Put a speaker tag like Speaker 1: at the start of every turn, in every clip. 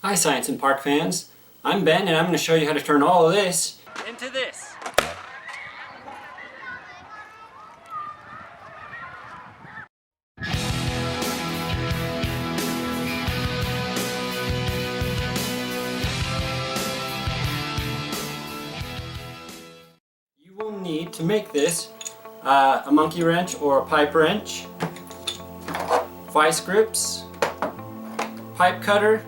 Speaker 1: Hi Science and Park fans, I'm Ben and I'm going to show you how to turn all of this into this. You will need to make this a monkey wrench or a pipe wrench, vice grips, pipe cutter,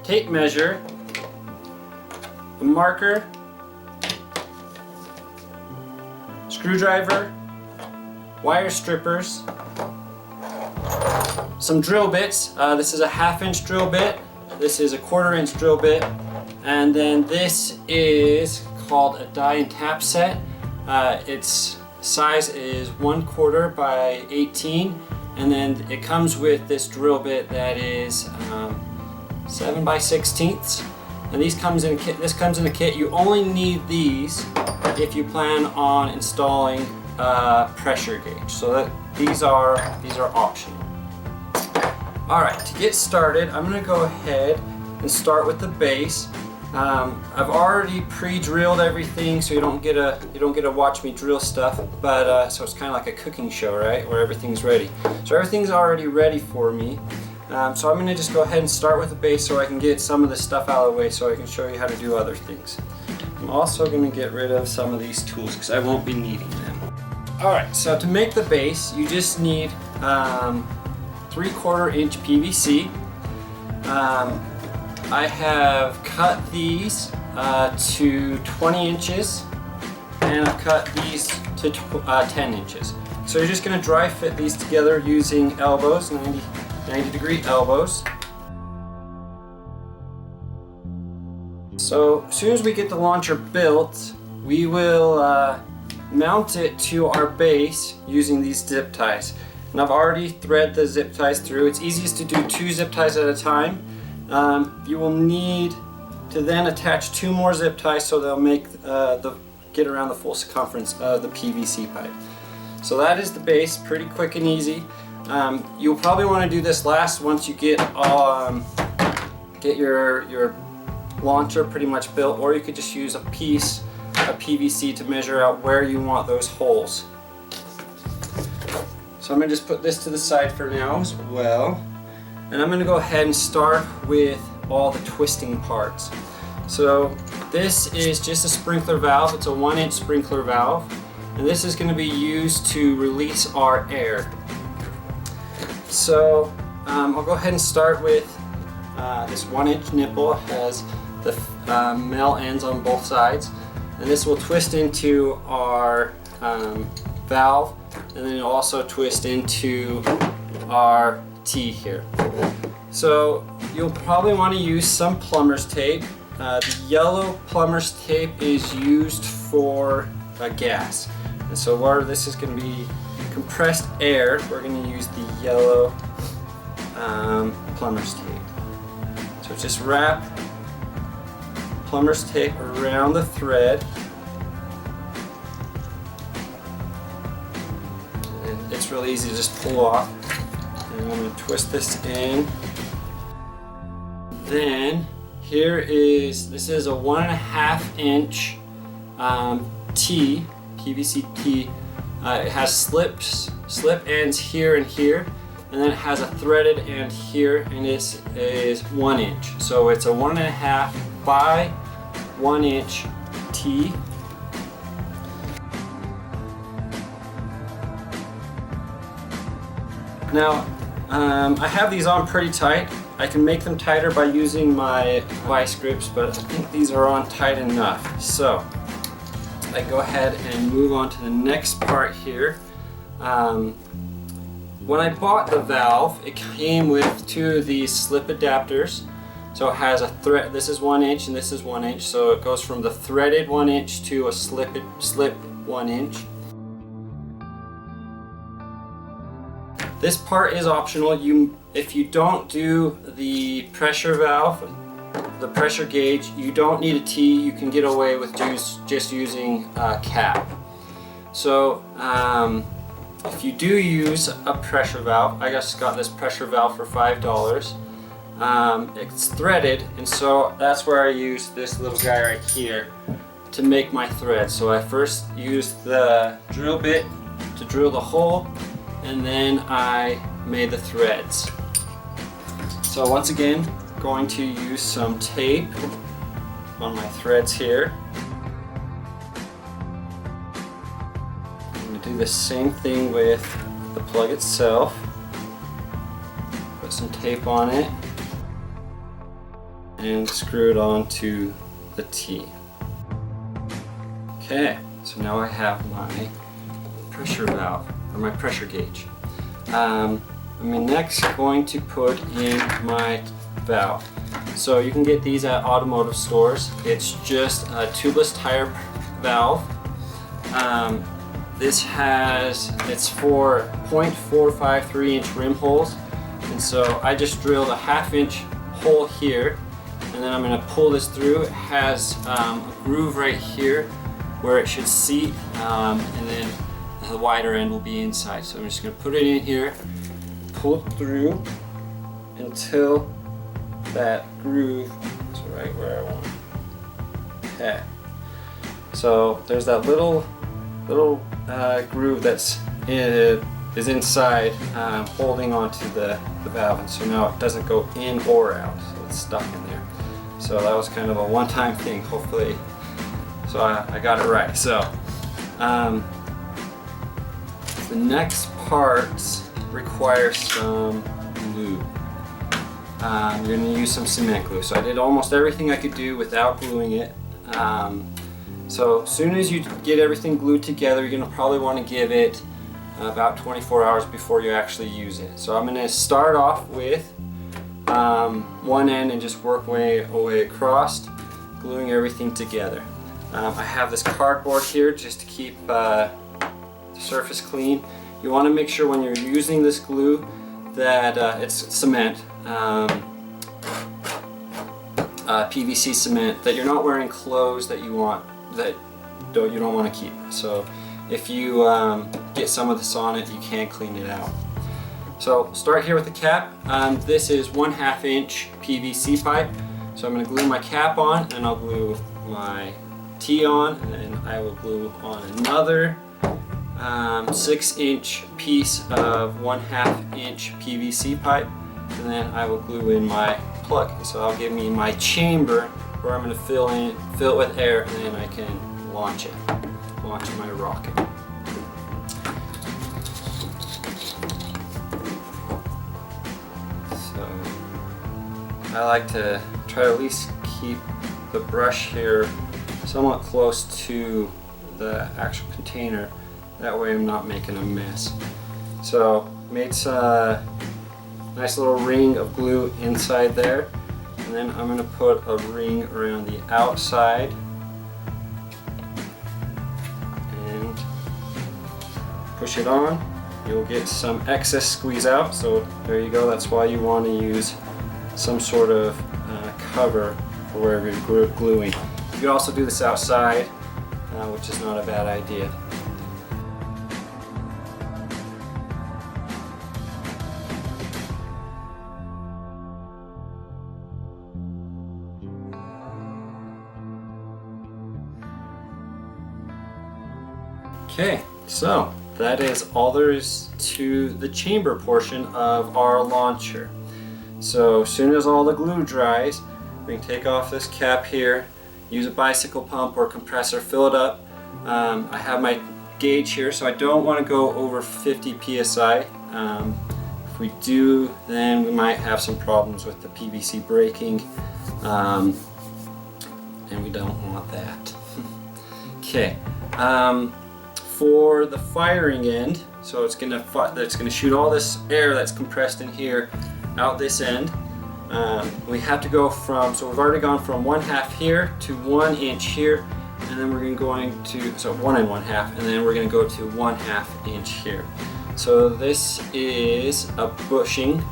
Speaker 1: tape measure, a marker, screwdriver, wire strippers, some drill bits. This is a 1/2" drill bit, this is a 1/4" drill bit, and then this is called a die and tap set. Its size is 1/4 by 18, and then it comes with this drill bit that is 7 by 16ths, and this comes in a kit. You only need these if you plan on installing a pressure gauge, so that these are optional. Alright, to get started, I'm going to go ahead and start with the base. I've already pre-drilled everything, so you don't get to watch me drill stuff, but so it's kind of like a cooking show, right, where everything's ready. So everything's already ready for me. So I'm going to just go ahead and start with the base so I can get some of this stuff out of the way so I can show you how to do other things. I'm also going to get rid of some of these tools because I won't be needing them. Alright, so to make the base, you just need 3/4" PVC. I have cut these to 20 inches, and I've cut these to 10 inches. So you're just going to dry fit these together using elbows, 90-degree elbows. So as soon as we get the launcher built, we will mount it to our base using these zip ties. And I've already threaded the zip ties through. It's easiest to do 2 zip ties at a time. You will need to then attach 2 more zip ties so they'll make get around the full circumference of the PVC pipe. So that is the base, pretty quick and easy. You'll probably want to do this last once you get your launcher pretty much built, or you could just use a piece of PVC to measure out where you want those holes. So I'm going to just put this to the side for now as well. And I'm going to go ahead and start with all the twisting parts. So this is just a sprinkler valve. It's a 1" sprinkler valve. And this is going to be used to release our air. So I'll go ahead and start with this 1" nipple. It has the male ends on both sides. And this will twist into our valve. And then it'll also twist into our T here. So you'll probably want to use some plumber's tape. The yellow plumber's tape is used for gas. And so where this is going to be compressed air, we're going to use the yellow plumber's tape. So just wrap plumber's tape around the thread. And it's really easy to just pull off. And I'm going to twist this in. Then this is a 1.5" T, PVC T. It has slip ends here and here, and then it has a threaded end here, and this is 1". So it's a 1.5" by 1" T. Now, I have these on pretty tight. I can make them tighter by using my vice grips, but I think these are on tight enough. So I go ahead and move on to the next part here. When I bought the valve, it came with 2 of these slip adapters. So it has a thread. This is 1" and this is 1". So it goes from the threaded 1" to a slip 1". This part is optional. If you don't do the pressure valve, the pressure gauge, you don't need a T. You can get away with just using a cap. So if you do use a pressure valve, I just got this pressure valve for $5. it's threaded, and so that's where I use this little guy right here to make my thread. So I first use the drill bit to drill the hole, and then I made the threads. So once again, going to use some tape on my threads here. I'm going to do the same thing with the plug itself. Put some tape on it and screw it onto the T. Okay, so now I have my pressure valve, or my pressure gauge. I'm next going to put in my valve. So you can get these at automotive stores. It's just a tubeless tire valve. It's for 0.453 inch rim holes, and so I just drilled a 1/2 inch hole here, and then I'm going to pull this through. It has a groove right here where it should seat, and then the wider end will be inside. So I'm just going to put it in here, pull it through until that groove is right where I want it. Okay. So there's that little groove that's is inside, holding onto the valve, and so now it doesn't go in or out, so it's stuck in there. So that was kind of a one-time thing, hopefully. So I got it right. So the next parts require some glue. You're going to use some cement glue. So I did almost everything I could do without gluing it. So as soon as you get everything glued together, you're going to probably want to give it about 24 hours before you actually use it. So I'm going to start off with one end and just work my way across, gluing everything together. I have this cardboard here just to keep the surface clean. You want to make sure when you're using this glue that it's cement, PVC cement, that you're not wearing clothes that you don't want to keep. So if you get some of this on it, you can clean it out. So start here with the cap. This is 1/2 inch PVC pipe. So I'm going to glue my cap on, and I'll glue my T on, and then I will glue on another 6-inch piece of 1/2 inch PVC pipe, and then I will glue in my plug. So that'll give me my chamber where I'm going to fill it with air, and then I can launch my rocket. So I like to try to at least keep the brush here somewhat close to the actual container. That way I'm not making a mess. So made a nice little ring of glue inside there, and then I'm going to put a ring around the outside and push it on. You'll get some excess squeeze out, so there you go. That's why you want to use some sort of cover for wherever you're gluing. You can also do this outside, which is not a bad idea. Okay, so that is all there is to the chamber portion of our launcher. So as soon as all the glue dries, we can take off this cap here, use a bicycle pump or compressor, fill it up. I have my gauge here, so I don't want to go over 50 psi. If we do, then we might have some problems with the PVC breaking, and we don't want that. Okay. For the firing end, so it's gonna shoot all this air that's compressed in here out this end. We have to go from, so we've already gone from 1/2 here to 1 inch here, and then we're going to, so 1 and 1/2, and then we're going to go to 1/2 inch here. So this is a bushing,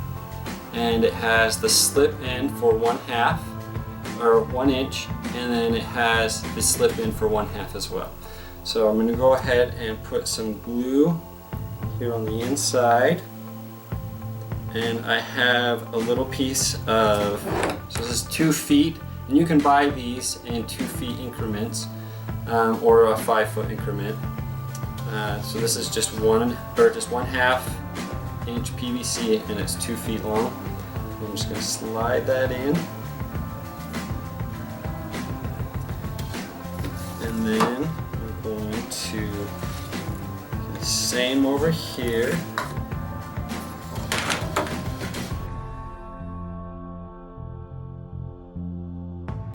Speaker 1: and it has the slip end for 1/2 or 1 inch, and then it has the slip end for 1/2 as well. So I'm going to go ahead and put some glue here on the inside, And I have a little piece of, so this is 2 feet, and you can buy these in 2 feet increments or a 5 foot increment. So this is just one 1/2 inch PVC, and it's 2 feet long. I'm just going to slide that in, and then I'm going to do the same over here.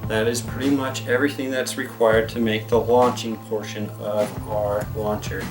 Speaker 1: That is pretty much everything that's required to make the launching portion of our launcher.